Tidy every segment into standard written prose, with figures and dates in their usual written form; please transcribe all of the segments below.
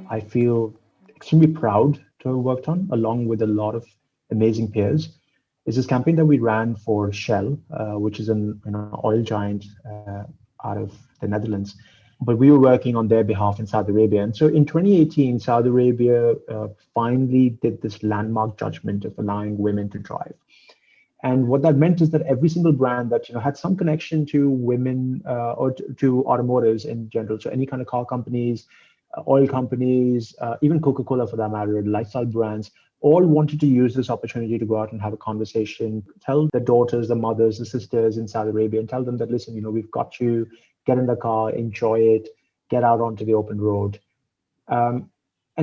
I feel extremely proud to have worked on, along with a lot of amazing peers, is this campaign that we ran for Shell, which is an oil giant out of the Netherlands. But we were working on their behalf in Saudi Arabia. And so in 2018, Saudi Arabia finally did this landmark judgment of allowing women to drive. And what that meant is that every single brand that had some connection to women or to automotives in general, so any kind of car companies, oil companies, even Coca-Cola for that matter, lifestyle brands, all wanted to use this opportunity to go out and have a conversation, tell the daughters, the mothers, the sisters in Saudi Arabia, and tell them that, listen, we've got you, get in the car, enjoy it, get out onto the open road. And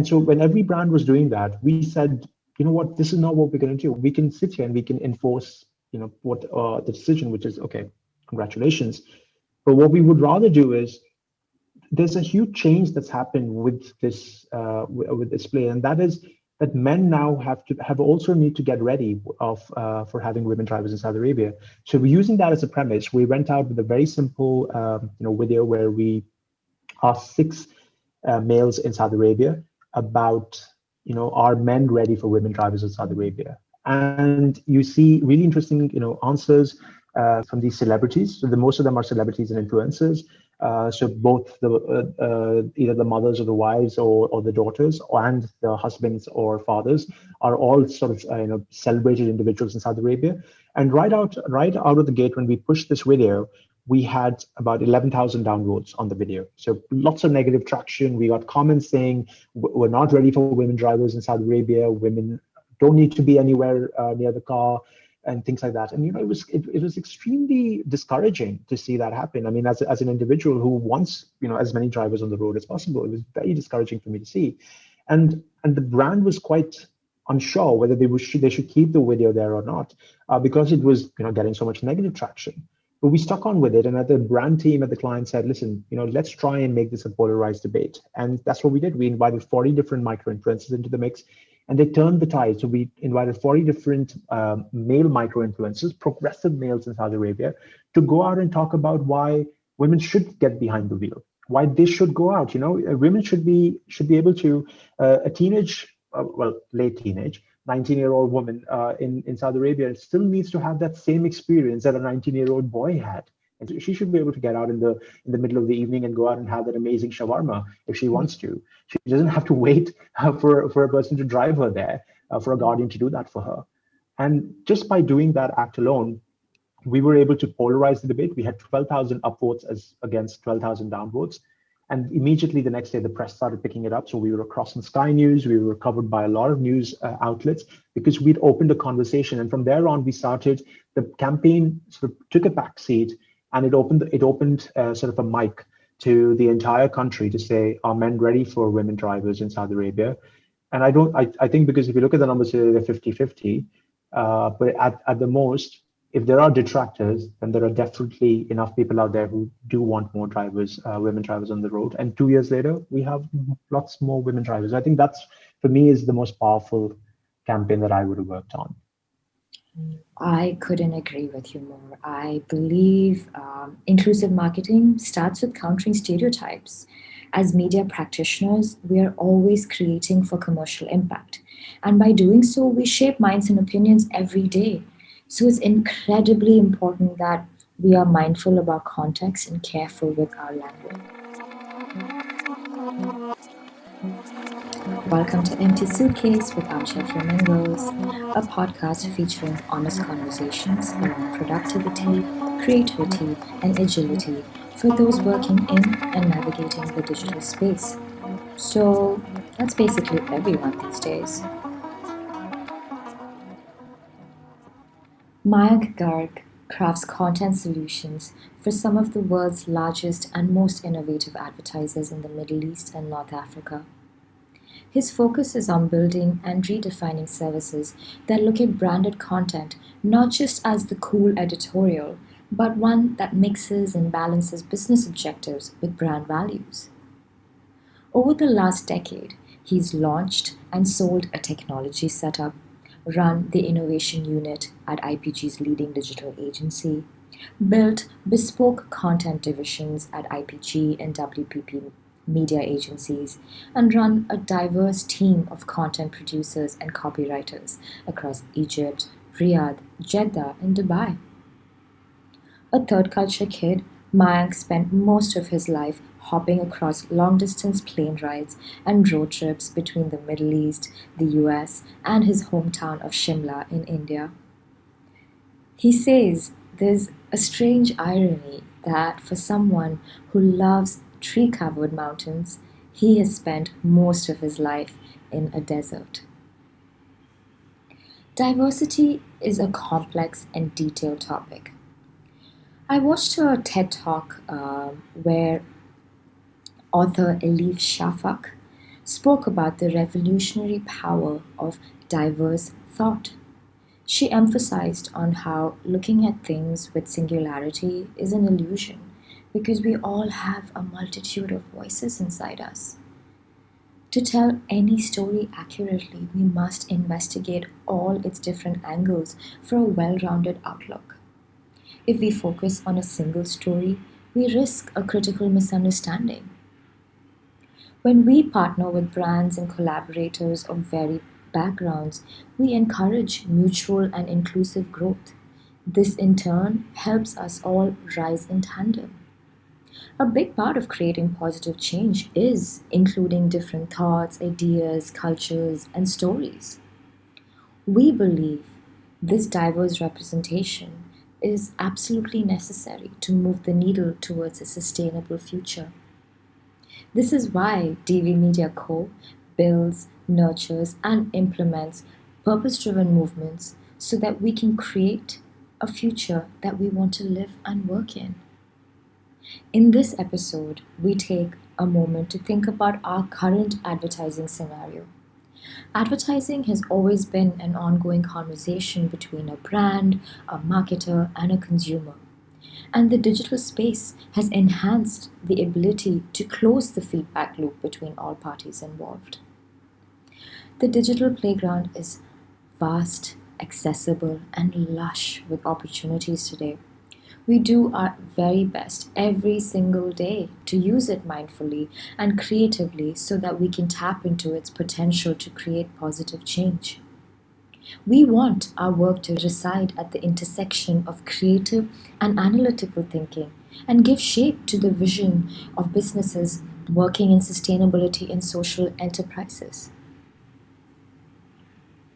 so when every brand was doing that, we said, you know what, this is not what we're going to do. We can sit here and we can enforce, what the decision, which is, okay, congratulations. But what we would rather do is, there's a huge change that's happened with this play, and that is that men now have also need to get ready for having women drivers in Saudi Arabia. So we're using that as a premise. We went out with a very simple video where we asked 6 males in Saudi Arabia about are men ready for women drivers in Saudi Arabia, and you see really interesting answers from these celebrities. So most of them are celebrities and influencers. So both either the mothers or the wives or the daughters and the husbands or fathers are all sort of celebrated individuals in Saudi Arabia. And right out of the gate, when we pushed this video, we had about 11,000 downloads on the video. So lots of negative traction. We got comments saying we're not ready for women drivers in Saudi Arabia. Women don't need to be anywhere near the car, and things like that. And it was extremely discouraging to see that happen. I mean, as an individual who wants as many drivers on the road as possible, it was very discouraging for me to see. And the brand was quite unsure whether they should keep the video there or not, because it was getting so much negative traction. But we stuck on with it, and at the brand team at the client said, listen, let's try and make this a polarized debate. And that's what we did. We invited 40 different micro-influencers into the mix, and they turned the tide. So we invited 40 different male micro-influencers, progressive males in Saudi Arabia, to go out and talk about why women should get behind the wheel, why they should go out. Women should be able to, a teenage, late teenage, 19-year-old woman in Saudi Arabia still needs to have that same experience that a 19-year-old boy had. And she should be able to get out in the middle of the evening and go out and have that amazing shawarma if she wants to. She doesn't have to wait for a person to drive her there, for a guardian to do that for her. And just by doing that act alone, we were able to polarize the debate. We had 12,000 upvotes against 12,000 downvotes. And immediately the next day, the press started picking it up. So we were across on Sky News. We were covered by a lot of news outlets because we'd opened a conversation. And from there on, we started, the campaign sort of took a backseat, and it opened sort of a mic to the entire country to say, are men ready for women drivers in Saudi Arabia? And I think because if you look at the numbers here, they're 50-50. But at the most, if there are detractors, then there are definitely enough people out there who do want more drivers, women drivers on the road. And 2 years later, we have lots more women drivers. I think that's, for me, is the most powerful campaign that I would have worked on. I couldn't agree with you more. I believe inclusive marketing starts with countering stereotypes. As media practitioners, we are always creating for commercial impact. And by doing so, we shape minds and opinions every day. So it's incredibly important that we are mindful about context and careful with our language. Welcome to Empty Suitcase with Amsha Flamingos, a podcast featuring honest conversations around productivity, creativity, and agility for those working in and navigating the digital space. So that's basically everyone these days. Mayank Garg crafts content solutions for some of the world's largest and most innovative advertisers in the Middle East and North Africa. His focus is on building and redefining services that look at branded content not just as the cool editorial, but one that mixes and balances business objectives with brand values. Over the last decade, he's launched and sold a technology setup, run the innovation unit at IPG's leading digital agency, built bespoke content divisions at IPG and WPP media agencies, and run a diverse team of content producers and copywriters across Egypt, Riyadh, Jeddah, and Dubai. A third culture kid, Mayank spent most of his life hopping across long distance plane rides and road trips between the Middle East, the US, and his hometown of Shimla in India. He says there's a strange irony that for someone who loves tree covered mountains, he has spent most of his life in a desert. Diversity is a complex and detailed topic. I watched a TED talk where author Elif Shafak spoke about the revolutionary power of diverse thought. She emphasized on how looking at things with singularity is an illusion because we all have a multitude of voices inside us. To tell any story accurately, we must investigate all its different angles for a well rounded outlook. If we focus on a single story, we risk a critical misunderstanding. When we partner with brands and collaborators of varied backgrounds, we encourage mutual and inclusive growth. This in turn helps us all rise in tandem. A big part of creating positive change is including different thoughts, ideas, cultures, and stories. We believe this diverse representation is absolutely necessary to move the needle towards a sustainable future. This is why DV Media Co. builds, nurtures, and implements purpose driven movements so that we can create a future that we want to live and work in. In this episode, we take a moment to think about our current advertising scenario. Advertising has always been an ongoing conversation between a brand, a marketer, and a consumer. And the digital space has enhanced the ability to close the feedback loop between all parties involved. The digital playground is vast, accessible, and lush with opportunities today. We do our very best every single day to use it mindfully and creatively so that we can tap into its potential to create positive change. We want our work to reside at the intersection of creative and analytical thinking and give shape to the vision of businesses working in sustainability and social enterprises.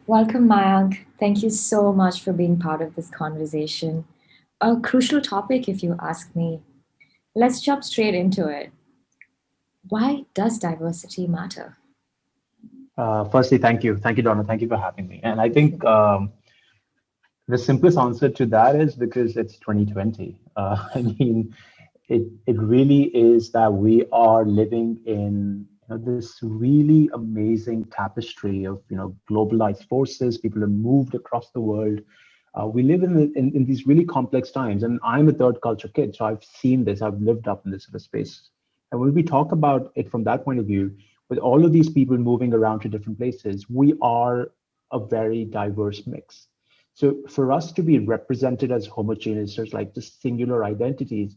Welcome, Mayank. Thank you so much for being part of this conversation. A crucial topic, if you ask me. Let's jump straight into it. Why does diversity matter? Firstly, thank you, Donna. Thank you for having me. And I think the simplest answer to that is because it's 2020. I mean, it really is that we are living in this really amazing tapestry of globalized forces. People have moved across the world. We live in these really complex times, and I'm a third culture kid, so I've seen this. I've lived up in this sort of space. And when we talk about it from that point of view, with all of these people moving around to different places, we are a very diverse mix. So for us to be represented as homogeneous, there's like just singular identities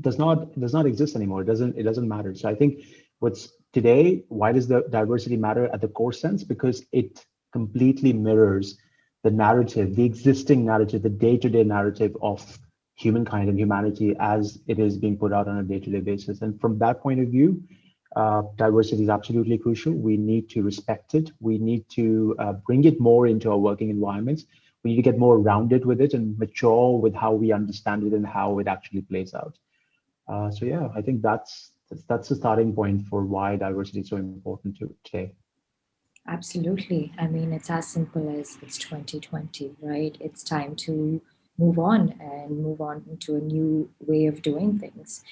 does not exist anymore. It doesn't matter. So I think what's today, why does the diversity matter at the core sense? Because it completely mirrors the narrative, the existing narrative, the day-to-day narrative of humankind and humanity as it is being put out on a day-to-day basis. And from that point of view, diversity is absolutely crucial. We need to respect it. We need to bring it more into our working environments. We need to get more rounded with it and mature with how we understand it and how it actually plays out. So yeah, I think that's the starting point for why diversity is so important to today. Absolutely. I mean, it's as simple as it's 2020, right? It's time to move on and move on into a new way of doing things.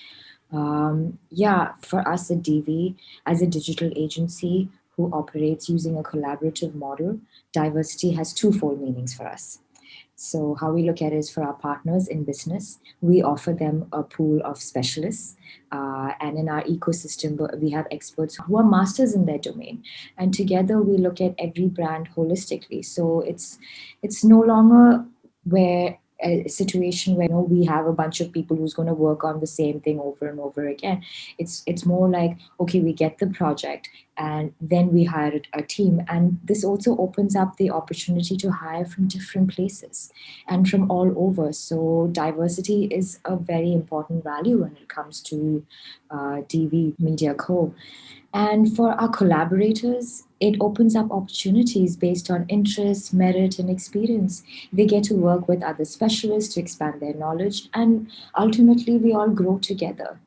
Yeah, for us at DV, as a digital agency who operates using a collaborative model, diversity has twofold meanings for us. So, how we look at it is for our partners in business, we offer them a pool of specialists. And in our ecosystem, we have experts who are masters in their domain. And together, we look at every brand holistically. So, it's no longer where a situation where we have a bunch of people who's going to work on the same thing over and over again. It's more like, okay, we get the project and then we hire a team, and this also opens up the opportunity to hire from different places and from all over. So diversity is a very important value when it comes to DV Media Co. And for our collaborators, it opens up opportunities based on interest, merit, and experience. They get to work with other specialists to expand their knowledge, and ultimately, we all grow together.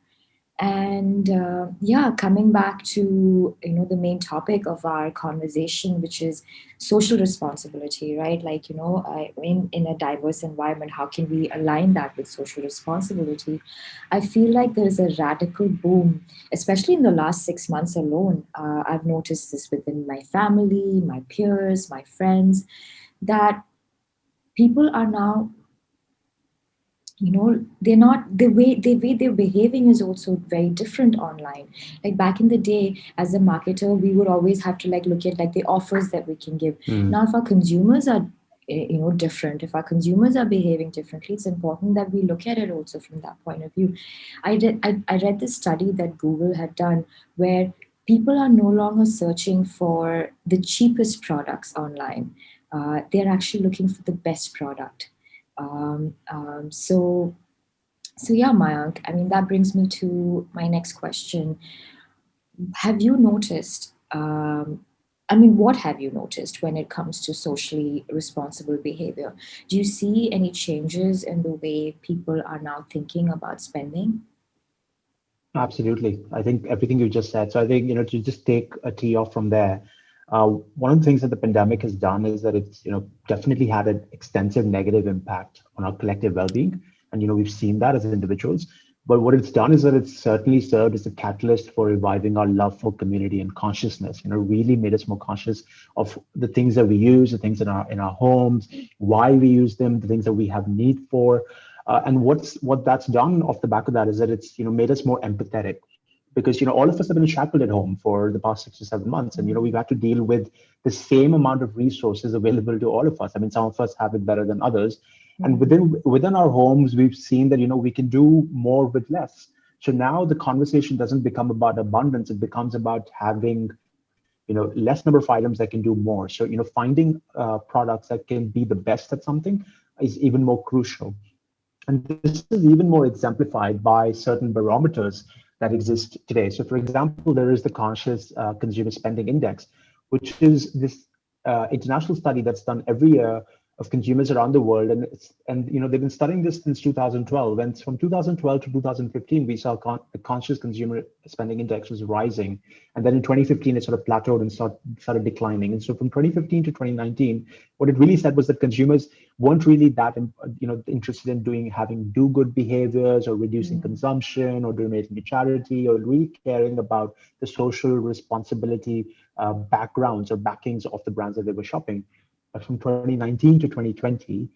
And yeah, coming back to the main topic of our conversation, which is social responsibility, right? Like in a diverse environment, how can we align that with social responsibility? I feel like there is a radical boom, especially in the last 6 months alone. I've noticed this within my family, my peers, my friends, that people are now, they're not, the way they're behaving is also very different online. Like back in the day, as a marketer, we would always have to like look at like the offers that we can give. Mm. Now if our consumers are different, if our consumers are behaving differently, it's important that we look at it also from that point of view. I read this study that Google had done, where people are no longer searching for the cheapest products online. They're actually looking for the best product. So yeah, Mayank, I mean, that brings me to my next question. Have you noticed, I mean, what have you noticed when it comes to socially responsible behavior? Do you see any changes in the way people are now thinking about spending? Absolutely. I think everything you just said. So I think, to just take a tee off from there, one of the things that the pandemic has done is that it's, definitely had an extensive negative impact on our collective well-being. And, we've seen that as individuals. But what it's done is that it's certainly served as a catalyst for reviving our love for community and consciousness, really made us more conscious of the things that we use, the things in our homes, why we use them, the things that we have need for. And what that's done off the back of that is that it's made us more empathetic, because all of us have been shackled at home for the past 6 to 7 months, and we've had to deal with the same amount of resources available to all of us. I mean, some of us have it better than others, and Mhm. within our homes, we've seen that we can do more with less. So now the conversation doesn't become about abundance; it becomes about having less number of items that can do more. So finding products that can be the best at something is even more crucial. And this is even more exemplified by certain barometers that exist today. So, for example, there is the Conscious Consumer Spending Index, which is this international study that's done every year of consumers around the world, and they've been studying this since 2012. And from 2012 to 2015, we saw the Conscious Consumer Spending Index was rising, and then in 2015 it sort of plateaued and started declining. And so from 2015 to 2019, what it really said was that consumers weren't really that interested in having do good behaviors or reducing Mm. consumption or donating to charity or really caring about the social responsibility backgrounds or backings of the brands that they were shopping. But from 2019 to 2020,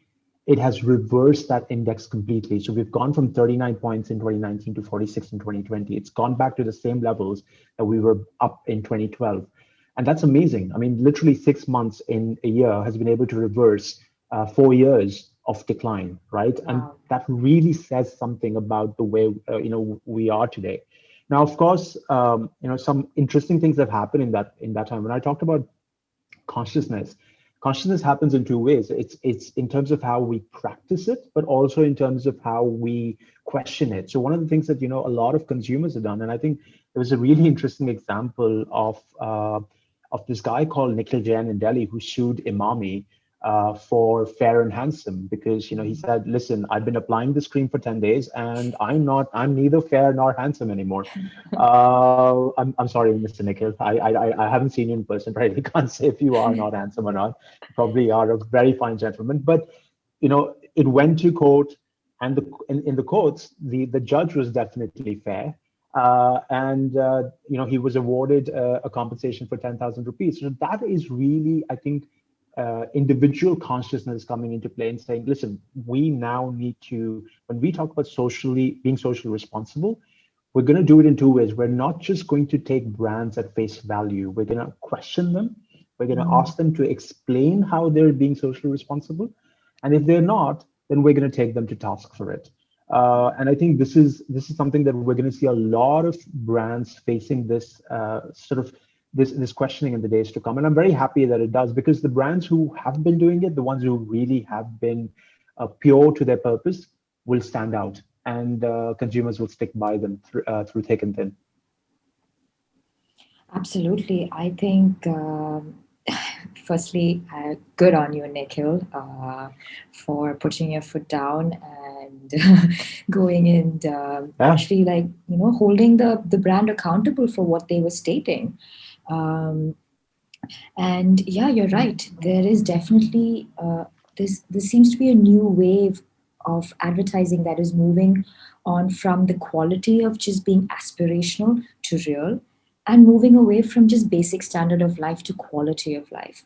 it has reversed that index completely. So we've gone from 39 points in 2019 to 46 in 2020. It's gone back to the same levels that we were up in 2012. And that's amazing. I mean, literally 6 months in a year has been able to reverse 4 years of decline, right? And Wow. that really says something about the way we are today. Now, of course, some interesting things have happened in that time. When I talked about consciousness, consciousness happens in two ways. It's in terms of how we practice it, but also in terms of how we question it. So one of the things that a lot of consumers have done, and I think there was a really interesting example of this guy called Nikhil Jain in Delhi who sued Imami for Fair and Handsome, because he said, listen, I've been applying this cream for 10 days and I'm neither fair nor handsome anymore. I'm sorry, Mr. Nikhil. I haven't seen you in person, right? I can't say if you are not handsome or not. You probably are a very fine gentleman. But it went to court, and in the courts, the judge was definitely fair. And he was awarded a compensation for 10,000 rupees. So that is really, I think, individual consciousness coming into play and saying, listen, we now need to, when we talk about being socially responsible, we're going to do it in two ways. We're not just going to take brands at face value. We're going to question them. We're going to Mm. ask them to explain how they're being socially responsible. And if they're not, then we're going to take them to task for it. And I think this is something that we're going to see a lot of brands facing this sort of this questioning in the days to come. And I'm very happy that it does, because the brands who have been doing it, the ones who really have been pure to their purpose, will stand out, and consumers will stick by them through thick and thin. Absolutely. I think, firstly, good on you, Nikhil, for putting your foot down and going and Yeah, actually, like, holding the brand accountable for what they were stating. Um, and yeah, you're right. There is definitely this seems to be a new wave of advertising that is moving on from the quality of just being aspirational to real, and moving away from just basic standard of life to quality of life.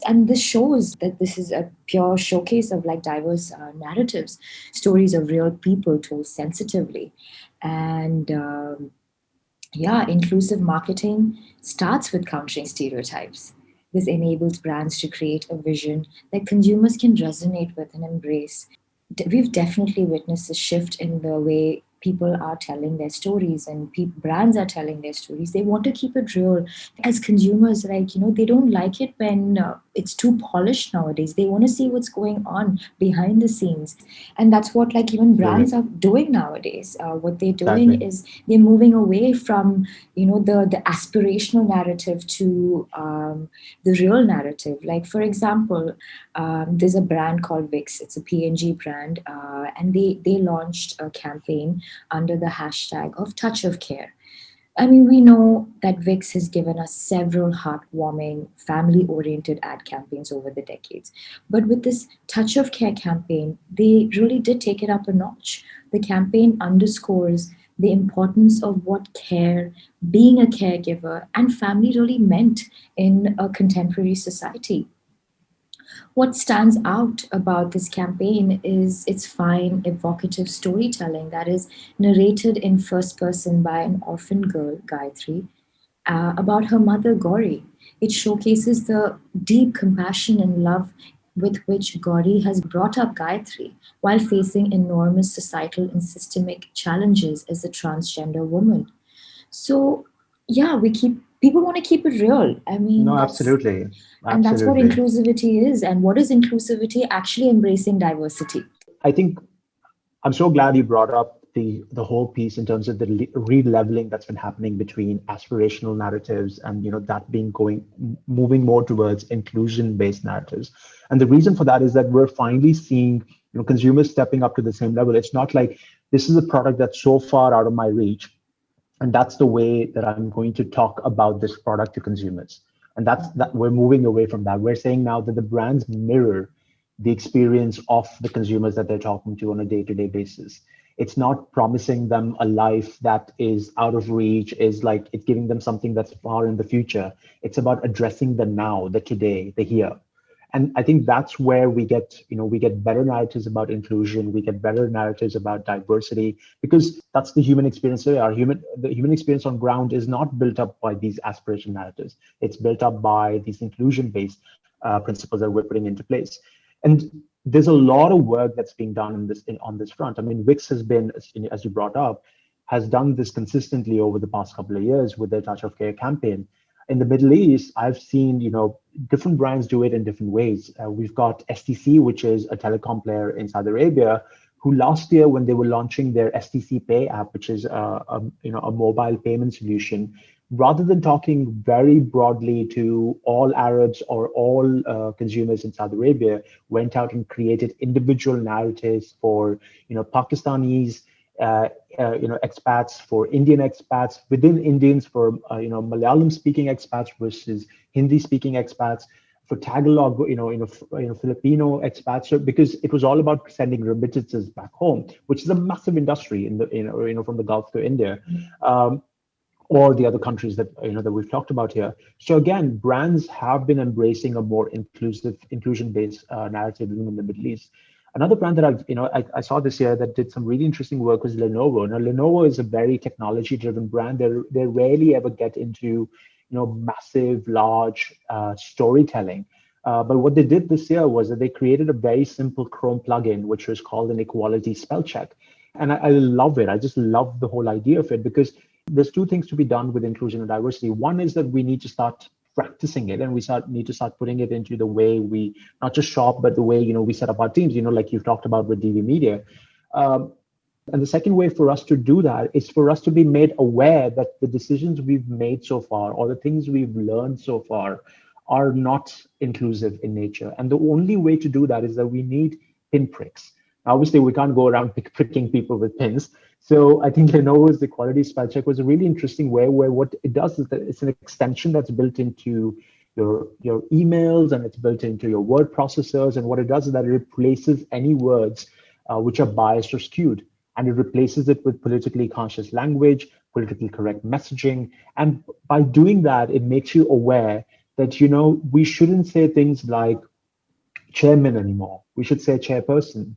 And this shows that this is a pure showcase of like diverse narratives, stories of real people told sensitively. And yeah, inclusive marketing starts with countering stereotypes. This enables brands to create a vision that consumers can resonate with and embrace. We've definitely witnessed a shift in the way people are telling their stories, and brands are telling their stories. They want to keep it real. As consumers, like, they don't like it when it's too polished nowadays. They want to see what's going on behind the scenes. And that's what, like, even brands absolutely, are doing nowadays. What they're doing exactly. is they're moving away from, the aspirational narrative to the real narrative. Like, for example, there's a brand called Wix. It's a PNG brand, and they launched a campaign under the hashtag of Touch of Care. I mean, we know that Wix has given us several heartwarming, family oriented ad campaigns over the decades. But with this Touch of Care campaign, they really did take it up a notch. The campaign underscores the importance of what care, being a caregiver, and family really meant in a contemporary society. What stands out about this campaign is its fine, evocative storytelling that is narrated in first person by an orphan girl, Gayatri, about her mother, Gauri. It showcases the deep compassion and love with which Gauri has brought up Gayatri while facing enormous societal and systemic challenges as a transgender woman. So, yeah, people want to keep it real. I mean, No, absolutely, that's what absolutely. inclusivity is. And what is inclusivity? Actually embracing diversity. I think I'm so glad you brought up the whole piece in terms of the re-leveling that's been happening between aspirational narratives and that being moving more towards inclusion-based narratives. And the reason for that is that we're finally seeing consumers stepping up to the same level. It's not like this is a product that's so far out of my reach, and that's the way that I'm going to talk about this product to consumers. And that we're moving away from that. We're saying now that the brands mirror the experience of the consumers that they're talking to on a day-to-day basis. It's not promising them a life that is out of reach, is like it's giving them something that's far in the future. It's about addressing the now, the today, the here. And I think that's where we get better narratives about inclusion, we get better narratives about diversity, because that's the human experience today. The human experience on ground is not built up by these aspiration narratives. It's built up by these inclusion based principles that we're putting into place. And there's a lot of work that's being done on this front. I mean, Wix has been, as you brought up, has done this consistently over the past couple of years with their Touch of Care campaign. In the Middle East, I've seen different brands do it in different ways. We've got STC, which is a telecom player in Saudi Arabia, who last year, when they were launching their STC Pay app, which is a mobile payment solution, rather than talking very broadly to all Arabs or all consumers in Saudi Arabia, went out and created individual narratives for Pakistanis, expats, for Indian expats, within Indians, for Malayalam speaking expats versus Hindi speaking expats, for Tagalog, Filipino expats. So because it was all about sending remittances back home, which is a massive industry in the from the Gulf to India. Or the other countries that we've talked about here. So again, brands have been embracing a more inclusion-based narrative even in the Middle East. Another brand that I saw this year that did some really interesting work was Lenovo. Now, Lenovo is a very technology-driven brand. They rarely ever get into massive, large storytelling. But what they did this year was that they created a very simple Chrome plugin, which was called an equality spell check. And I love it. I just love the whole idea of it because there's two things to be done with inclusion and diversity. One is that we need to start practicing it, and need to start putting it into the way we not just shop, but the way we set up our teams. Like you've talked about with DV Media. And the second way for us to do that is for us to be made aware that the decisions we've made so far or the things we've learned so far are not inclusive in nature. And the only way to do that is that we need pinpricks. Obviously, we can't go around pricking people with pins. So I think Lenovo's equality spell check was a really interesting way where what it does is that it's an extension that's built into your emails and it's built into your word processors. And what it does is that it replaces any words which are biased or skewed, and it replaces it with politically conscious language, politically correct messaging. And by doing that, it makes you aware that, we shouldn't say things like chairman anymore. We should say chairperson.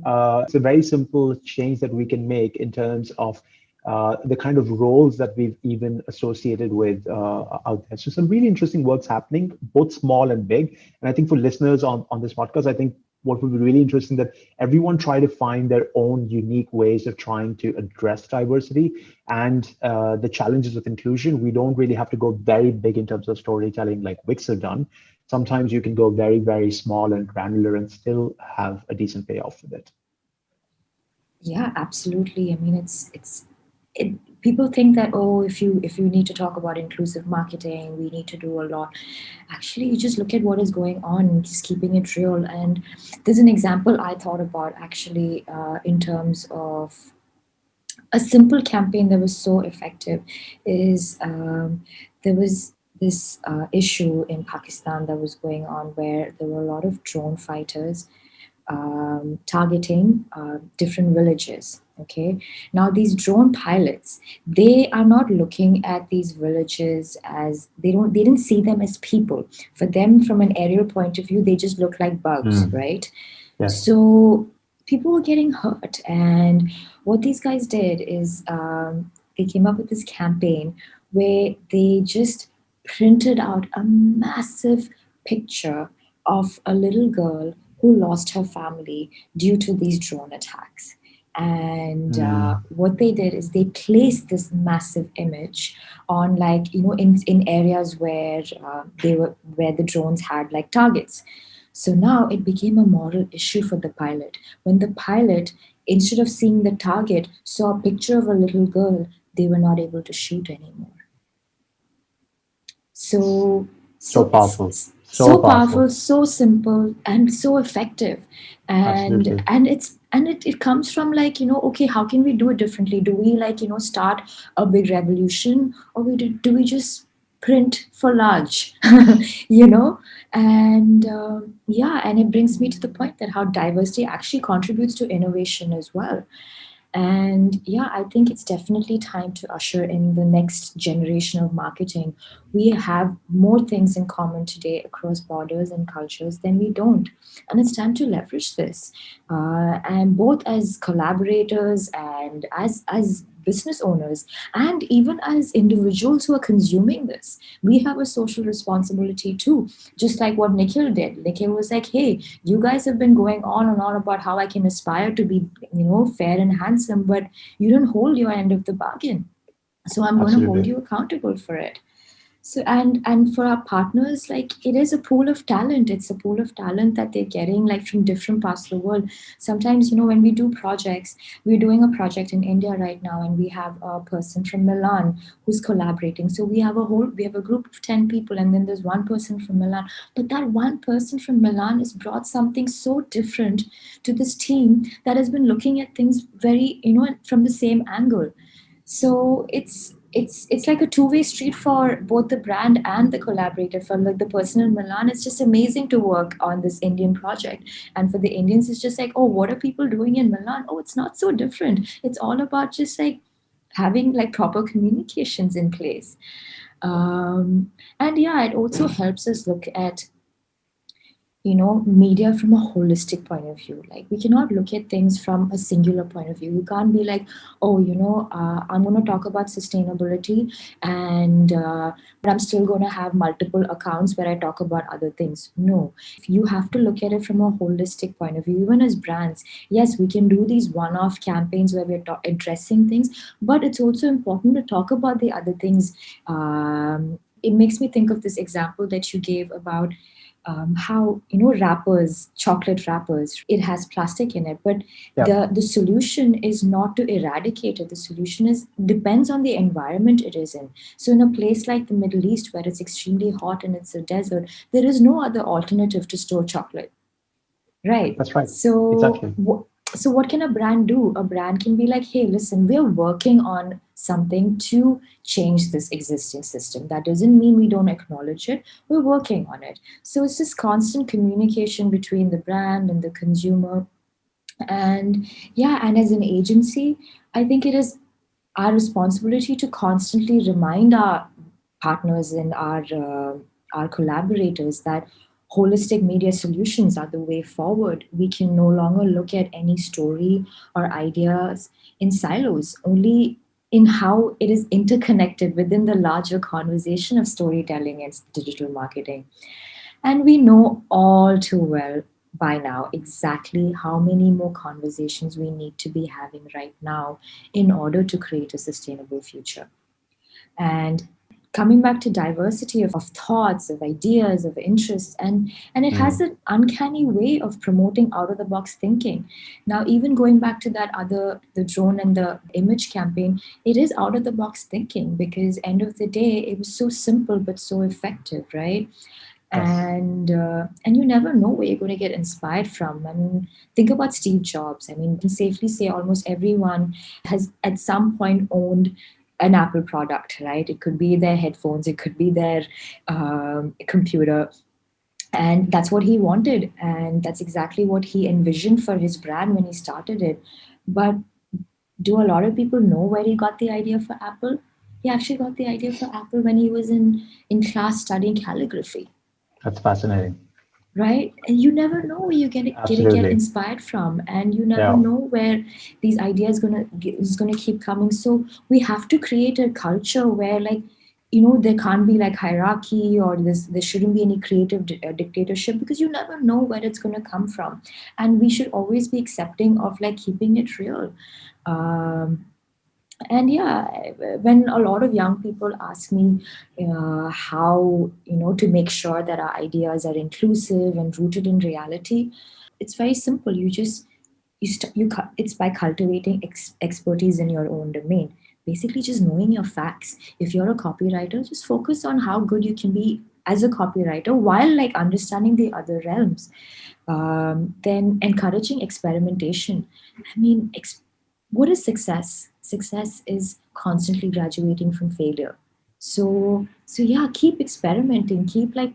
It's a very simple change that we can make in terms of the kind of roles that we've even associated with out there. So some really interesting works happening, both small and big. And I think for listeners on this podcast, I think what would be really interesting that everyone try to find their own unique ways of trying to address diversity and the challenges of inclusion. We don't really have to go very big in terms of storytelling like Wix have done. Sometimes you can go very, very small and granular and still have a decent payoff with it. Yeah, absolutely. I mean, it. People think that, oh, if you need to talk about inclusive marketing, we need to do a lot. Actually, you just look at what is going on, just keeping it real. And there's an example I thought about actually in terms of a simple campaign that was so effective is there was this issue in Pakistan that was going on where there were a lot of drone fighters targeting different villages. Okay, now these drone pilots, they are not looking at these villages as they didn't see them as people. For them, from an aerial point of view, they just look like bugs, right? Yes. So people were getting hurt, and what these guys did is they came up with this campaign where they just printed out a massive picture of a little girl who lost her family due to these drone attacks. And what they did is they placed this massive image on, like, in areas where where the drones had like targets. So now it became a moral issue for the pilot. When the pilot, instead of seeing the target, saw a picture of a little girl, they were not able to shoot anymore. So, So so powerful. it's So so powerful, powerful. so simple, and so effective. And Absolutely. it comes from, like, okay, how can we do it differently? Do we, like, start a big revolution, or do we just print for large? you know and yeah, and it brings me to the point that how diversity actually contributes to innovation as well. And yeah, I think it's definitely time to usher in the next generation of marketing. We have more things in common today across borders and cultures than we don't. And it's time to leverage this. And both as collaborators and as business owners, and even as individuals who are consuming this, we have a social responsibility too. Just like what Nikhil did. Nikhil was like, hey, you guys have been going on and on about how I can aspire to be, fair and handsome, but you don't hold your end of the bargain. So I'm going to hold Absolutely. you accountable for it. So, and for our partners, like, it is a pool of talent. It's a pool of talent that they're getting, like, from different parts of the world. Sometimes, when we do projects, we're doing a project in India right now, and we have a person from Milan who's collaborating. So we have a group of 10 people, and then there's one person from Milan. But that one person from Milan has brought something so different to this team that has been looking at things very, from the same angle. So it's like a two-way street for both the brand and the collaborator. For, like, the person in Milan, it's just amazing to work on this Indian project, and for the Indians, it's just like, oh, what are people doing in Milan? Oh, it's not so different. It's all about just, like, having, like, proper communications in place. And yeah, it also helps us look at media from a holistic point of view. Like, we cannot look at things from a singular point of view. You can't be like, oh, I'm going to talk about sustainability, and but I'm still going to have multiple accounts where I talk about other things. No, you have to look at it from a holistic point of view. Even as brands, yes, we can do these one-off campaigns where we're addressing things, but it's also important to talk about the other things. It makes me think of this example that you gave about how wrappers, chocolate wrappers, it has plastic in it, but Yeah, the solution is not to eradicate it. The solution is depends on the environment it is in. So in a place like the Middle East, where it's extremely hot and it's a desert, there is no other alternative to store chocolate. Right. that's right. So, Exactly. so what can a brand do? A brand can be like, hey, listen, we're working on something to change this existing system. That doesn't mean we don't acknowledge it. We're working on it. So it's this constant communication between the brand and the consumer. And yeah, and as an agency, I think it is our responsibility to constantly remind our partners and our collaborators that holistic media solutions are the way forward. We can no longer look at any story or ideas in silos, only in how it is interconnected within the larger conversation of storytelling and digital marketing. And we know all too well by now exactly how many more conversations we need to be having right now in order to create a sustainable future. And coming back to diversity of thoughts, of ideas, of interests, and it has Mm. an uncanny way of promoting out of the box thinking. Now, even going back to that other, the drone and the image campaign, it is out of the box thinking, because end of the day it was so simple but so effective, right? Yes. And you never know where you're going to get inspired from. I mean, think about Steve Jobs. I mean, we can safely say almost everyone has at some point owned an Apple product, right? It could be their headphones, it could be their computer, and that's what he wanted, and that's exactly what he envisioned for his brand when he started it. But do a lot of people know where he got the idea for Apple? He actually got the idea for Apple when he was in class studying calligraphy, That's fascinating. right? And you never know where you're gonna get Absolutely. inspired from, and you never Yeah. know where these ideas is gonna keep coming. So we have to create a culture where, like, there can't be like hierarchy, or there shouldn't be any creative dictatorship, because you never know where it's gonna come from, and we should always be accepting of like keeping it real. Um, and yeah, when a lot of young people ask me how to make sure that our ideas are inclusive and rooted in reality, it's very simple. You just it's by cultivating expertise in your own domain, basically just knowing your facts. If you're a copywriter, just focus on how good you can be as a copywriter while like understanding the other realms. Then encouraging experimentation. I mean, what is success? Success is constantly graduating from failure. So yeah, keep experimenting, keep like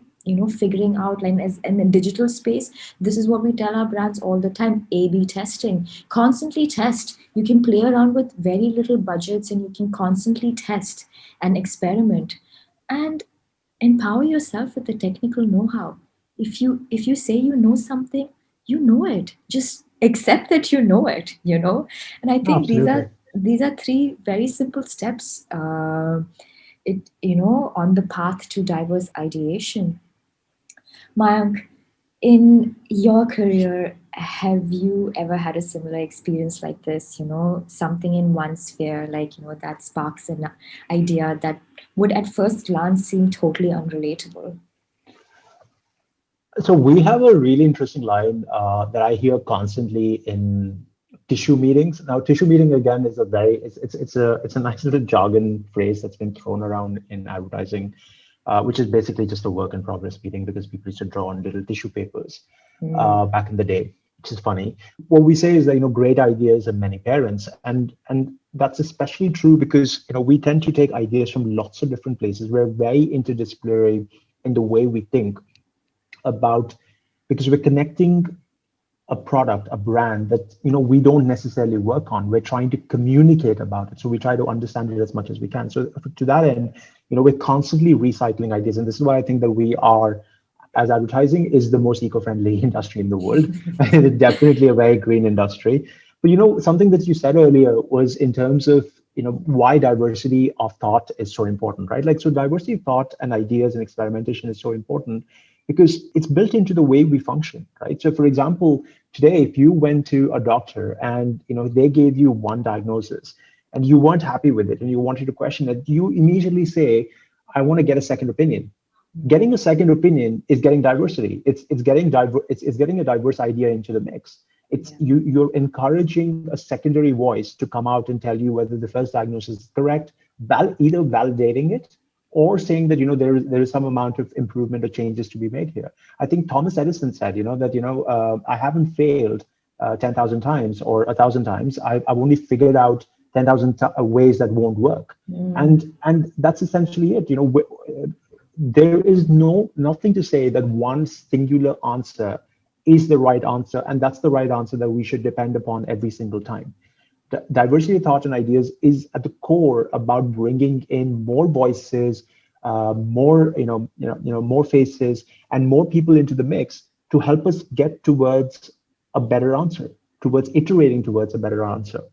figuring out, like, as in the digital space, this is what we tell our brands all the time: A/B testing. Constantly test. You can play around with very little budgets, and you can constantly test and experiment. And empower yourself with the technical know-how. If you say you know something, you know it. Just accept that you know it. And I think these are Absolutely. these are three very simple steps, on the path to diverse ideation. Mayank, in your career, have you ever had a similar experience like this? Something in one sphere, like, that sparks an idea that would at first glance seem totally unrelatable. So we have a really interesting line that I hear constantly in tissue meetings. Now, tissue meeting again is a very it's a nice little jargon phrase that's been thrown around in advertising, which is basically just a work in progress meeting because people used to draw on little tissue papers Mm, back in the day, which is funny. What we say is that great ideas have many parents, and that's especially true because we tend to take ideas from lots of different places. We're very interdisciplinary in the way we think about because we're connecting a product, a brand that we don't necessarily work on. We're trying to communicate about it, so we try to understand it as much as we can. So to that end, we're constantly recycling ideas, and this is why I think that we are as advertising is the most eco-friendly industry in the world. It's definitely a very green industry. But something that you said earlier was in terms of why diversity of thought is so important, right? Like, so diversity of thought and ideas and experimentation is so important because it's built into the way we function, right? So, for example, today, if you went to a doctor and they gave you one diagnosis and you weren't happy with it and you wanted to question it, you immediately say, "I want to get a second opinion." Getting a second opinion is getting diversity. It's getting a diverse idea into the mix. It's you're encouraging a secondary voice to come out and tell you whether the first diagnosis is correct, either validating it or saying that there is some amount of improvement or changes to be made here. I think Thomas Edison said that I haven't failed 10,000 times or 1,000 times. I've only figured out 10,000 ways that won't work, and that's essentially it. There is nothing to say that one singular answer is the right answer, and that's the right answer that we should depend upon every single time. Diversity of thought and ideas is at the core about bringing in more voices, more more faces, and more people into the mix to help us get towards a better answer, towards iterating towards a better answer.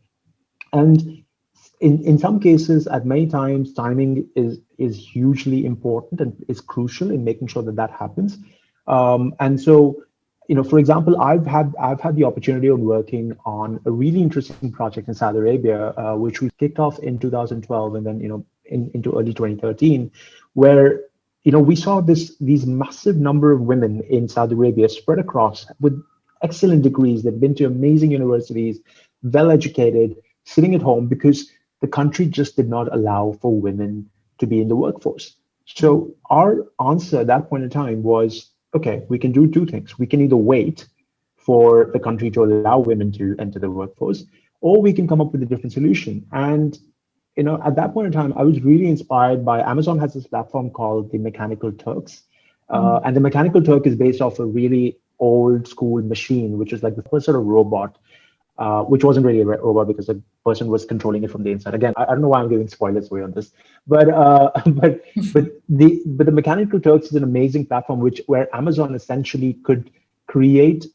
And in some cases, at many times, timing is hugely important and is crucial in making sure that that happens. And so, for example, I've had the opportunity of working on a really interesting project in Saudi Arabia, which we kicked off in 2012, and then into early 2013, where we saw these massive number of women in Saudi Arabia spread across with excellent degrees. They've been to amazing universities, well educated, sitting at home because the country just did not allow for women to be in the workforce. So our answer at that point in time was, okay, we can do two things. We can either wait for the country to allow women to enter the workforce, or we can come up with a different solution. And at that point in time, I was really inspired by Amazon has this platform called the Mechanical Turks. And the Mechanical Turk is based off a really old school machine, which is like the first sort of robot, which wasn't really a robot because the person was controlling it from the inside. Again, I don't know why I'm giving spoilers away on this, but but the Mechanical Turks is an amazing platform where Amazon essentially could create,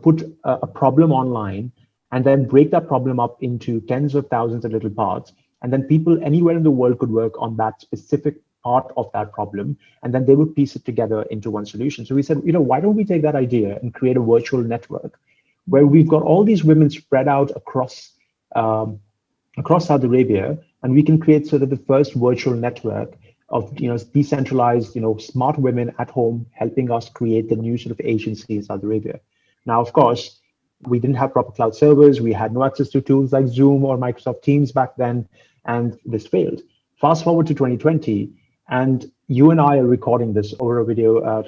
put a problem online and then break that problem up into tens of thousands of little parts, and then people anywhere in the world could work on that specific part of that problem, and then they would piece it together into one solution. So we said, why don't we take that idea and create a virtual network where we've got all these women spread out across Saudi Arabia, and we can create sort of the first virtual network of decentralized smart women at home helping us create the new sort of agency in Saudi Arabia. Now, of course, we didn't have proper cloud servers. We had no access to tools like Zoom or Microsoft Teams back then, and this failed. Fast forward to 2020, and you and I are recording this over a video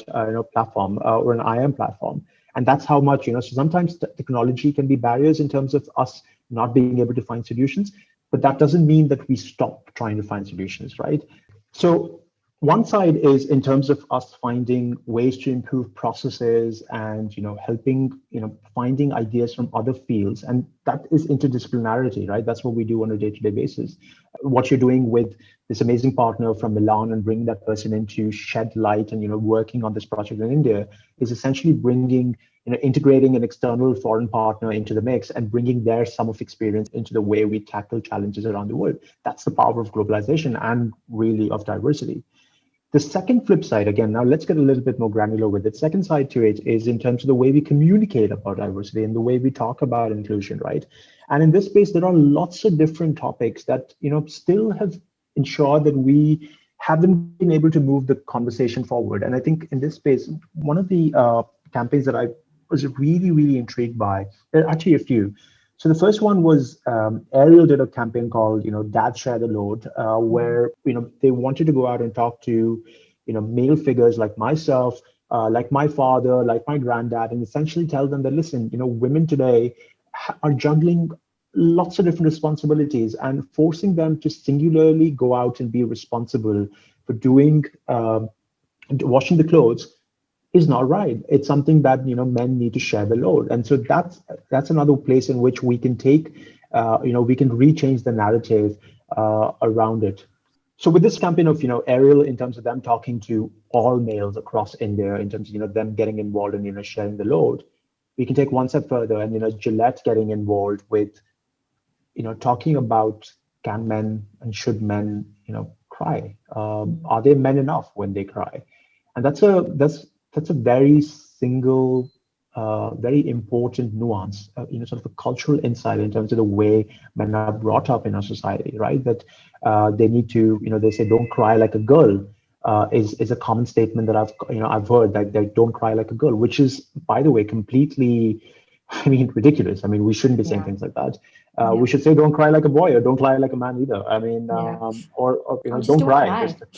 platform or an IM platform. And that's how much, so sometimes technology can be barriers in terms of us not being able to find solutions, but that doesn't mean that we stop trying to find solutions, right? So one side is in terms of us finding ways to improve processes and, helping, finding ideas from other fields. And that is interdisciplinarity, right? That's what we do on a day-to-day basis. What you're doing with this amazing partner from Milan and bringing that person in to shed light and, working on this project in India is essentially bringing, integrating an external foreign partner into the mix and bringing their sum of experience into the way we tackle challenges around the world. That's the power of globalization and really of diversity. The second flip side, again, now let's get a little bit more granular with it. Second side to it is in terms of the way we communicate about diversity and the way we talk about inclusion, right? And in this space, there are lots of different topics that, still have ensured that we haven't been able to move the conversation forward. And I think in this space, one of the campaigns that I was really, really intrigued by, there are actually a few. So the first one was Ariel did a campaign called, Dad Share the Load, where, they wanted to go out and talk to, male figures like myself, like my father, like my granddad, and essentially tell them that, listen, women today are juggling lots of different responsibilities, and forcing them to singularly go out and be responsible for doing, washing the clothes is not right. It's something that men need to share the load, and so that's another place in which we can take, we can rechange the narrative around it. So with this campaign of, Ariel, in terms of them talking to all males across India, in terms of, them getting involved and, sharing the load, we can take one step further and, Gillette getting involved with, talking about can men and should men, cry? Are they men enough when they cry? And that's a very single, very important nuance, sort of a cultural insight in terms of the way men are brought up in our society, right? That they need to, they say, don't cry like a girl. Is a common statement that I've heard, that they don't cry like a girl, which is, by the way, completely, I mean, ridiculous. I mean, we shouldn't be saying Yeah, things like that. We yeah, should say, don't cry like a boy, or don't cry like a man either. I mean, yeah. or Or just don't don't cry.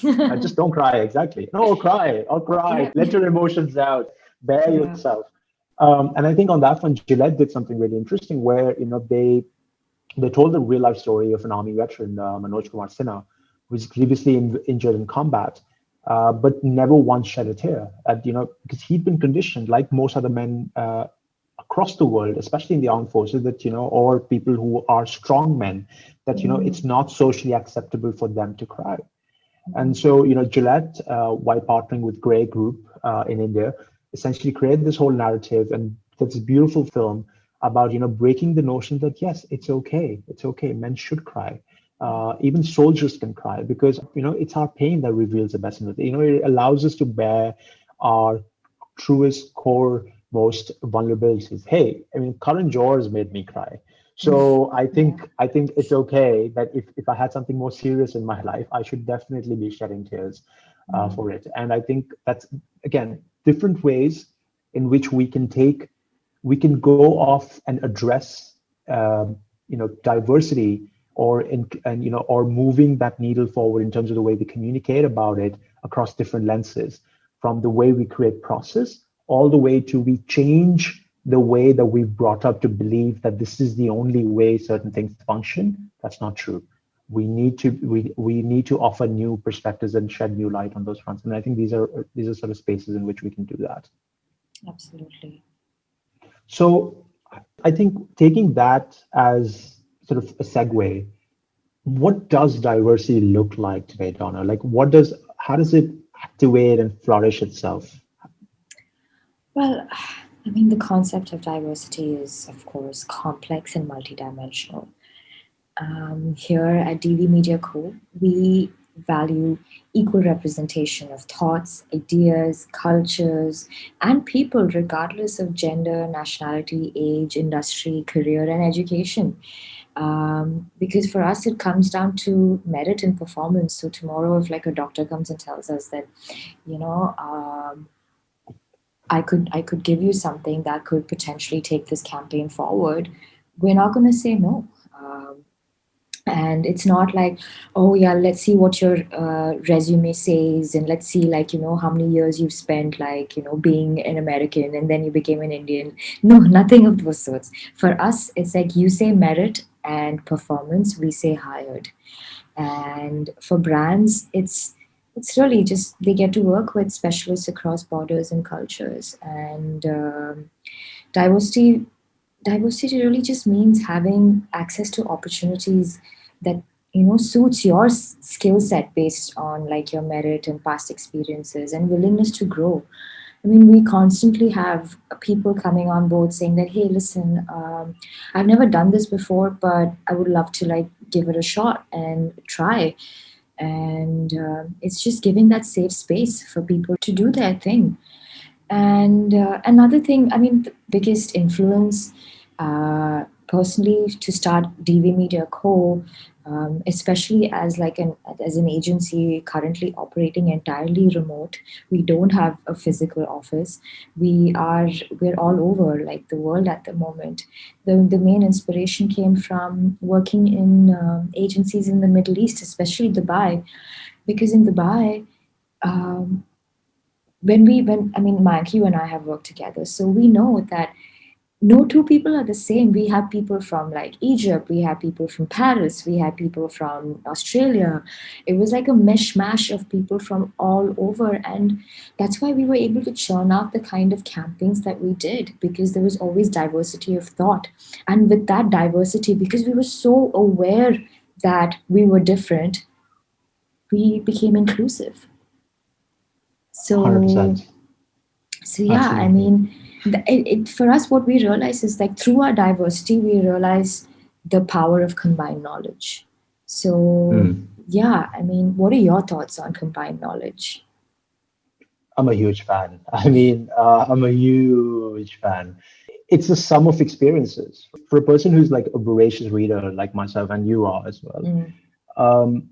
cry. Just don't cry. Exactly. No, or cry. Yeah, Let your emotions out. Bear yeah. yourself. And I think on that one, Gillette did something really interesting, where they told the real life story of an army veteran, Manoj Kumar Sinha, who was previously injured in combat, but never once shed a tear. Because he'd been conditioned, like most other men across the world, especially in the armed forces, that or people who are strong men, that it's Mm, not socially acceptable for them to cry. And mm, so, Gillette, while partnering with Grey Group in India, essentially created this whole narrative and this beautiful film about, breaking the notion that yes, it's okay, men should cry. Even soldiers can cry, because, it's our pain that reveals the best in it. It allows us to bear our truest, core, most vulnerabilities. Hey, I mean, Karan Johar's made me cry. So I yeah. think I think it's okay that if I had something more serious in my life, I should definitely be shedding tears Mm, for it. And I think that's, again, different ways in which we can go off and address diversity, or moving that needle forward in terms of the way we communicate about it across different lenses, from the way we create process all the way to we change the way that we've brought up to believe that this is the only way certain things function. That's not true. We need to offer new perspectives and shed new light on those fronts. And I think these are sort of spaces in which we can do that. absolutely. So I think, taking that as sort of a segue, what does diversity look like today, Donna? Like, how does it activate and flourish itself? Well, I mean, the concept of diversity is, of course, complex and multidimensional. Here at DV Media Co., we value equal representation of thoughts, ideas, cultures, and people, regardless of gender, nationality, age, industry, career, and education. Because for us, it comes down to merit and performance. So tomorrow, if like a doctor comes and tells us that, you know, I could give you something that could potentially take this campaign forward, we're not going to say no. And it's not like, oh yeah, let's see what your resume says, and let's see, like, how many years you've spent, like, being an American and then you became an Indian. No, nothing of those sorts. For us, it's like, you say merit and performance, we say hired. And for brands, it's really just they get to work with specialists across borders and cultures. And diversity diversity really just means having access to opportunities that suits your skill set, based on like your merit and past experiences and willingness to grow. I mean, we constantly have people coming on board saying that, hey, listen, I've never done this before, but I would love to like give it a shot and try. And it's just giving that safe space for people to do their thing. And another thing, I mean, the biggest influence, personally, to start DV Media Co., especially as like an agency currently operating entirely remote. We don't have a physical office. We're all over like the world at the moment. The main inspiration came from working in agencies in the Middle East, especially Dubai, because in Dubai, um, when I mean, Mayank, you and I have worked together, so we know that no two people are the same. We have people from like Egypt, we have people from Paris, we had people from Australia. It was like a mishmash of people from all over, and that's why we were able to churn out the kind of campaigns that we did, because there was always diversity of thought. And with that diversity, because we were so aware that we were different, we became inclusive. So 100%. so yeah, I Absolutely. mean, for us, what we realize is like through our diversity, we realize the power of combined knowledge. So Hmm. yeah, I mean, what are your thoughts on combined knowledge? I'm a huge fan. I'm a huge fan. It's a sum of experiences. For a person who's like a voracious reader like myself, and you are as well, Mm, um,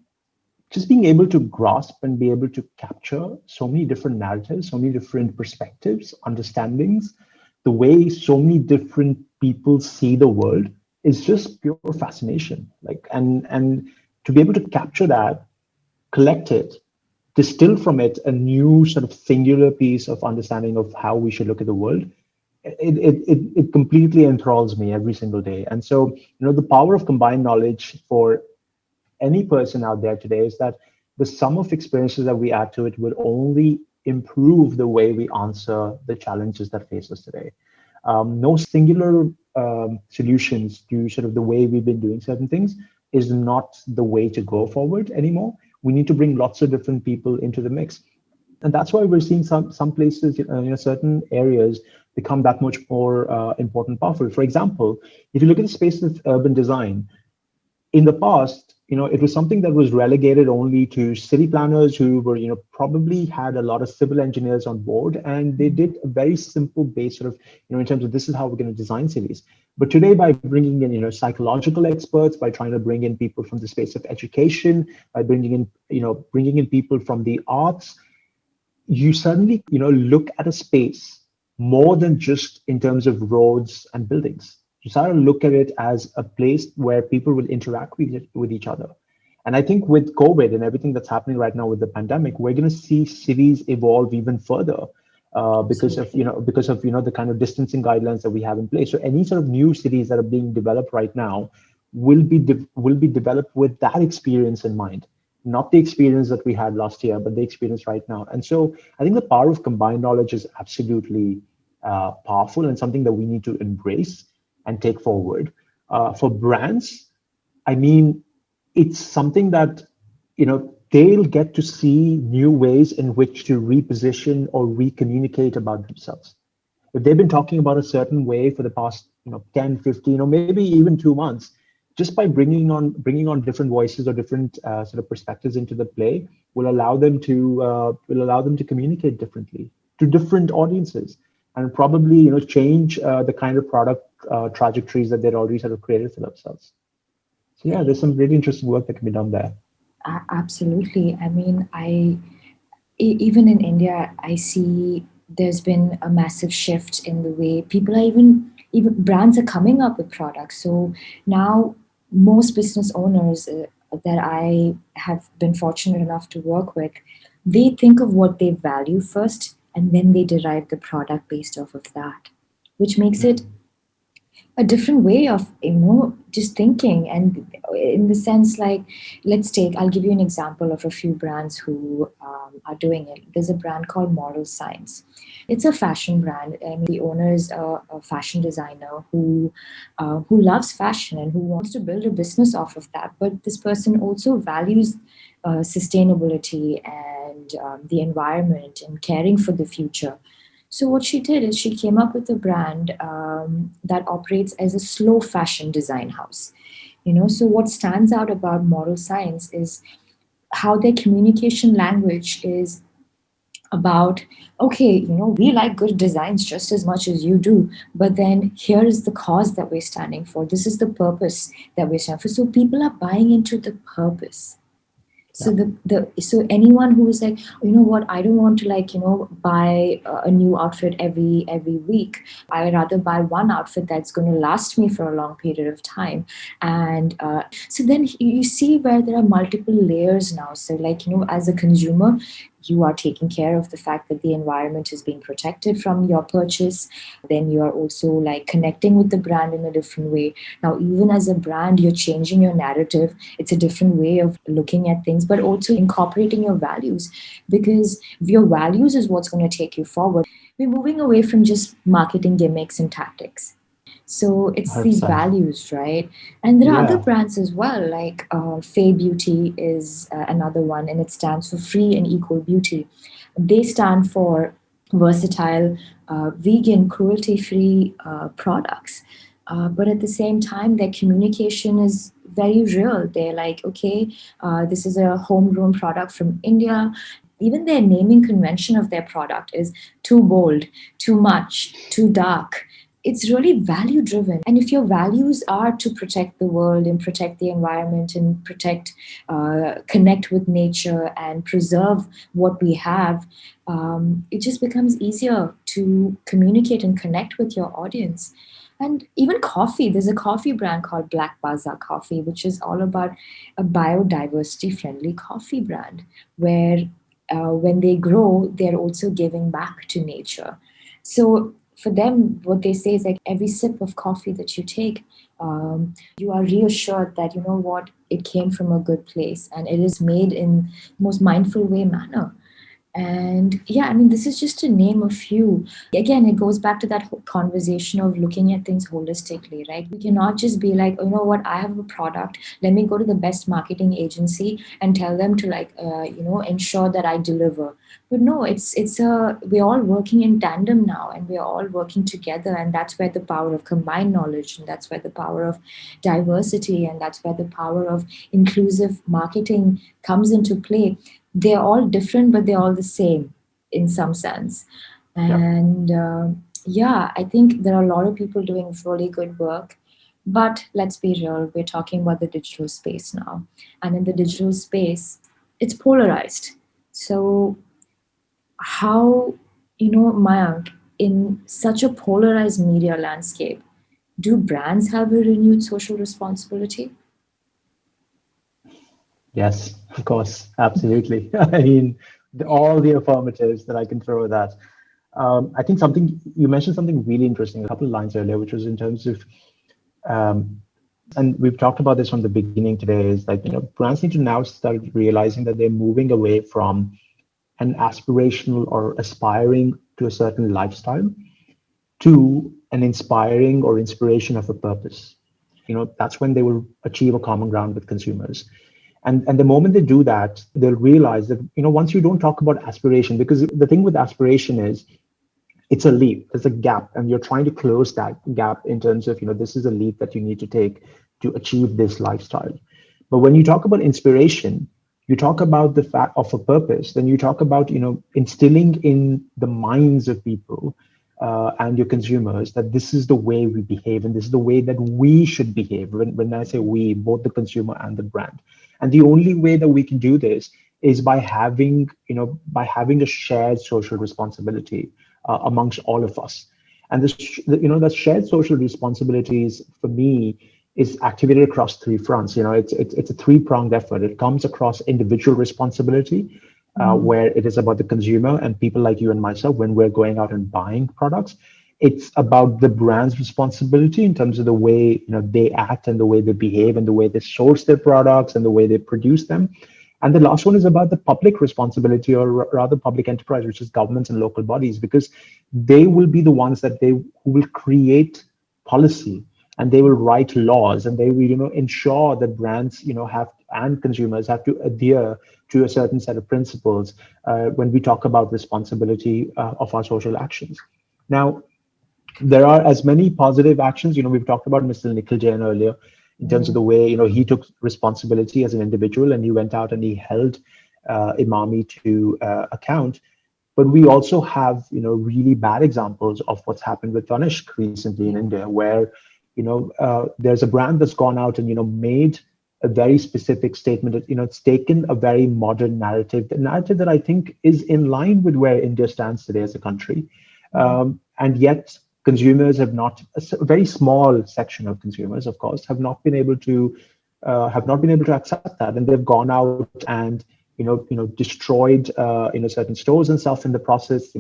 just being able to grasp and be able to capture so many different narratives, so many different perspectives, understandings, the way so many different people see the world is just pure fascination. Like and to be able to capture that, collect it, distill from it a new sort of singular piece of understanding of how we should look at the world. It completely enthralls me every single day. And so, the power of combined knowledge for any person out there today is that the sum of experiences that we add to it will only improve the way we answer the challenges that face us today. No singular solutions to sort of the way we've been doing certain things is not the way to go forward anymore. We need to bring lots of different people into the mix, and that's why we're seeing some places, certain areas become that much more important, powerful. For example, if you look at the space of urban design, in the past, it was something that was relegated only to city planners who were, probably had a lot of civil engineers on board, and they mm, did a very simple base sort of, in terms of this is how we're going to design cities. But today, by bringing in, psychological experts, by trying to bring in people from the space of education, by bringing in people from the arts, you suddenly look at a space more than just in terms of roads and buildings. You start to look at it as a place where people will interact with each other. And I think with COVID and everything that's happening right now with the pandemic, we're going to see cities evolve even further, absolutely. because of the kind of distancing guidelines that we have in place. So any sort of new cities that are being developed right now will be developed with that experience in mind, not the experience that we had last year, but the experience right now. And so I think the power of combined knowledge is absolutely powerful and something that we need to embrace and take forward. For brands, I mean, it's something that they'll get to see new ways in which to reposition or recommunicate about themselves. If they've been talking about a certain way for the past 10, 15, or maybe even 2 months, just by bringing on different voices or different sort of perspectives into the play will allow them to communicate differently to different audiences, and probably change the kind of product trajectories that they'd already sort of created for themselves. So yeah, there's some really interesting work that can be done there. Absolutely. I mean, even in India, I see there's been a massive shift in the way people are even brands are coming up with products. So now most business owners that I have been fortunate enough to work with, they think of what they value first and then they derive the product based off of that, which makes it Mm. a different way of just thinking. And in the sense, like, I'll give you an example of a few brands who are doing it. There's a brand called Moral Science. It's a fashion brand. I mean, the owner is a fashion designer who loves fashion and who wants to build a business off of that. But this person also values sustainability and the environment and caring for the future. So what she did is she came up with a brand that operates as a slow fashion design house. So what stands out about Moral Science is how their communication language is about, okay, we like good designs just as much as you do, but then here is the cause that we're standing for. This is the purpose that we're standing for. So people are buying into the purpose. So Yeah. so anyone who is like, "Oh, you know what, I don't want to like buy a new outfit every week. I would rather buy one outfit that's going to last me for a long period of time. And so then you see where there are multiple layers now. So like as a consumer, you are taking care of the fact that the environment is being protected from your purchase. Then you are also like connecting with the brand in a different way. Now even as a brand, you're changing your narrative. It's a different way of looking at things, but also incorporating your values, because your values is what's going to take you forward. We're moving away from just marketing gimmicks and tactics. So it's these 100%. values, right? And there are other Yeah. brands as well, like Fay Beauty is another one, and it stands for Free and Equal Beauty. They stand for versatile, vegan, cruelty free products. But at the same time, their communication is very real. They're like, okay, this is a homegrown product from India. Even their naming convention of their product is too bold, too much, too dark. It's really value driven. And if your values are to protect the world and protect the environment and connect with nature and preserve what we have, it just becomes easier to communicate and connect with your audience. And even coffee, there's a coffee brand called Black Bazaar Coffee, which is all about a biodiversity friendly coffee brand where when they grow, they're also giving back to nature. So for them, what they say is like every sip of coffee that you take, you are reassured that you know what, it came from a good place and it is made in the most mindful way manner. And yeah, I mean, this is just to name a few. Again, it goes back to that whole conversation of looking at things holistically, right? We cannot just be like, oh, you know what, I have a product. Let me go to the best marketing agency and tell them to ensure that I deliver. But no, we're all working in tandem now, and we're all working together, and that's where the power of combined knowledge, and that's where the power of diversity, and that's where the power of inclusive marketing comes into play. They're all different, but they're all the same in some sense. Yeah. And yeah, I think there are a lot of people doing really good work. But let's be real, we're talking about the digital space now. And in the digital space, it's polarized. So, how, Mayank, in such a polarized media landscape, do brands have a renewed social responsibility? Yes, of course, absolutely. I mean, all the affirmatives that I can throw at that. I think something you mentioned something really interesting a couple of lines earlier, which was in terms of, and we've talked about this from the beginning today, is like, brands need to now start realizing that they're moving away from an aspirational or aspiring to a certain lifestyle to an inspiring or inspiration of a purpose. That's when they will achieve a common ground with consumers. And the moment they do that, they'll realize that, once you don't talk about aspiration, because the thing with aspiration is it's a leap, there's a gap, and you're trying to close that gap in terms of, this is a leap that you need to take to achieve this lifestyle. But when you talk about inspiration, you talk about the fact of a purpose, then you talk about, instilling in the minds of people and your consumers that this is the way we behave and this is the way that we should behave. When I say we, both the consumer and the brand. And the only way that we can do this is by having a shared social responsibility amongst all of us. And that shared social responsibilities for me is activated across three fronts. It's a three-pronged effort. It comes across individual responsibility, where it is about the consumer and people like you and myself when we're going out and buying products. It's about the brand's responsibility in terms of the way they act and the way they behave and the way they source their products and the way they produce them. And the last one is about the public responsibility, or rather public enterprise, which is governments and local bodies, because they will be the ones that who will create policy, and they will write laws, and they will ensure that brands have and consumers have to adhere to a certain set of principles when we talk about responsibility of our social actions. Now, there are as many positive actions. We've talked about Mr. Nikhil Jain earlier in terms of the way he took responsibility as an individual, and he went out and he held Imami to account. But we also have really bad examples of what's happened with Tanishq recently in India, where there's a brand that's gone out and made a very specific statement that it's taken a very modern narrative, the narrative that I think is in line with where India stands today as a country, and yet consumers have not, a very small section of consumers, of course, have not been able to accept that, and they've gone out and destroyed certain stores and stuff in the process.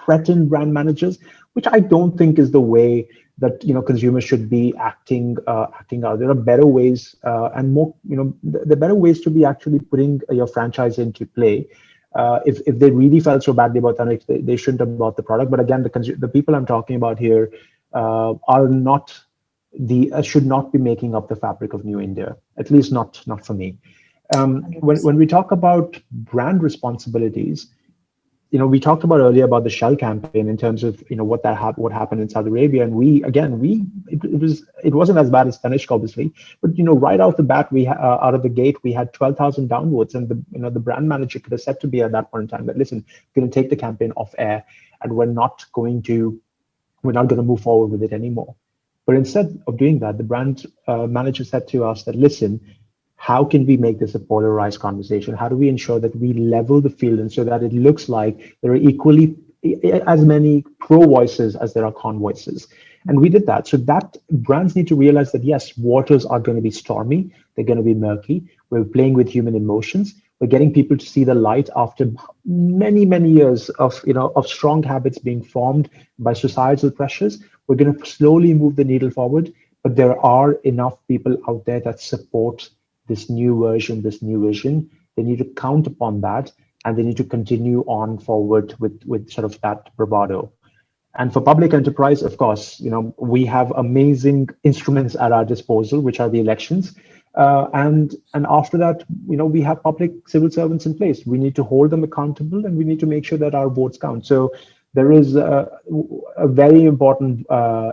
Threatened brand managers, which I don't think is the way that consumers should be acting out. There are better ways, and more. The better ways to be actually putting your franchise into play. If they really felt so badly about that, they shouldn't have bought the product. But again, the people I'm talking about here, are not should not be making up the fabric of New India, at least not for me. When 100%. we talk about brand responsibilities, we talked about earlier about the Shell campaign in terms of what happened in Saudi Arabia, and it wasn't as bad as Tanishq, obviously, but right out the bat, out of the gate we had 12,000 downloads, and the brand manager could have said to me at that point in time that, listen, we're going to take the campaign off air, and we're not going to move forward with it anymore. But instead of doing that, the brand manager said to us that, listen, how can we make this a polarized conversation? How do we ensure that we level the field and so that it looks like there are equally as many pro voices as there are con voices? And we did that. So that brands need to realize that, yes, waters are going to be stormy. They're going to be murky. We're playing with human emotions. We're getting people to see the light after many, many years of strong habits being formed by societal pressures. We're going to slowly move the needle forward, but there are enough people out there that support this new version, this new vision. They need to count upon that, and they need to continue on forward with sort of that bravado. And for public enterprise, of course, we have amazing instruments at our disposal, which are the elections. And after that, we have public civil servants in place. We need to hold them accountable, and we need to make sure that our votes count. So there is a very important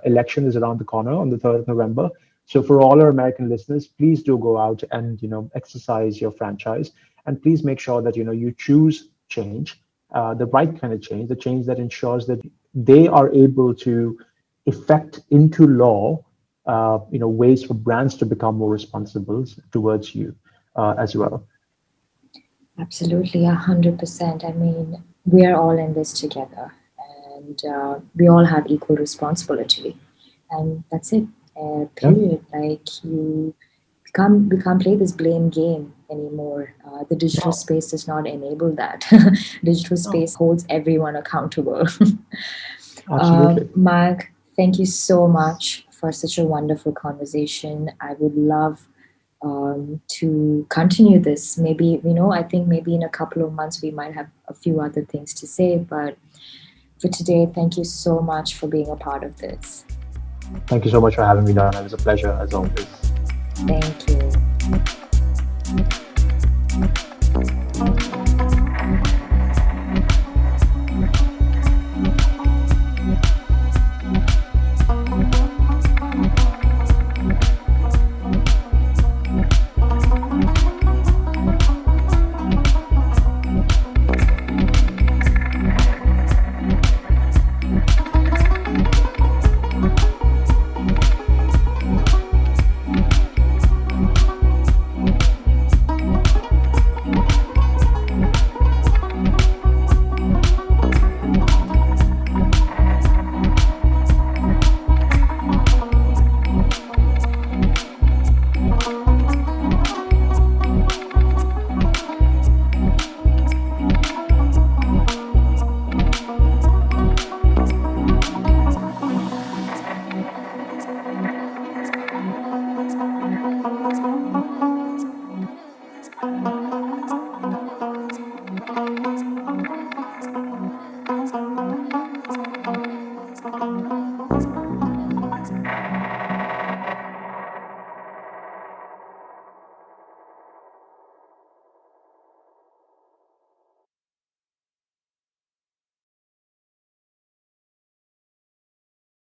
election is around the corner on the 3rd of November. So for all our American listeners, please do go out and exercise your franchise, and please make sure that you choose change, the right kind of change, the change that ensures that they are able to effect into law ways for brands to become more responsible towards you as well. Absolutely, 100%. I mean, we are all in this together, and we all have equal responsibility, and that's it. Yeah. Period. Like we can't play this blame game anymore. The digital space does not enable that. Digital space holds everyone accountable. Absolutely. Mark, thank you so much for such a wonderful conversation. I would love to continue this. Maybe, I think maybe in a couple of months we might have a few other things to say. But for today, thank you so much for being a part of this. Thank you so much for having me, Donna. It was a pleasure as always. Thank you.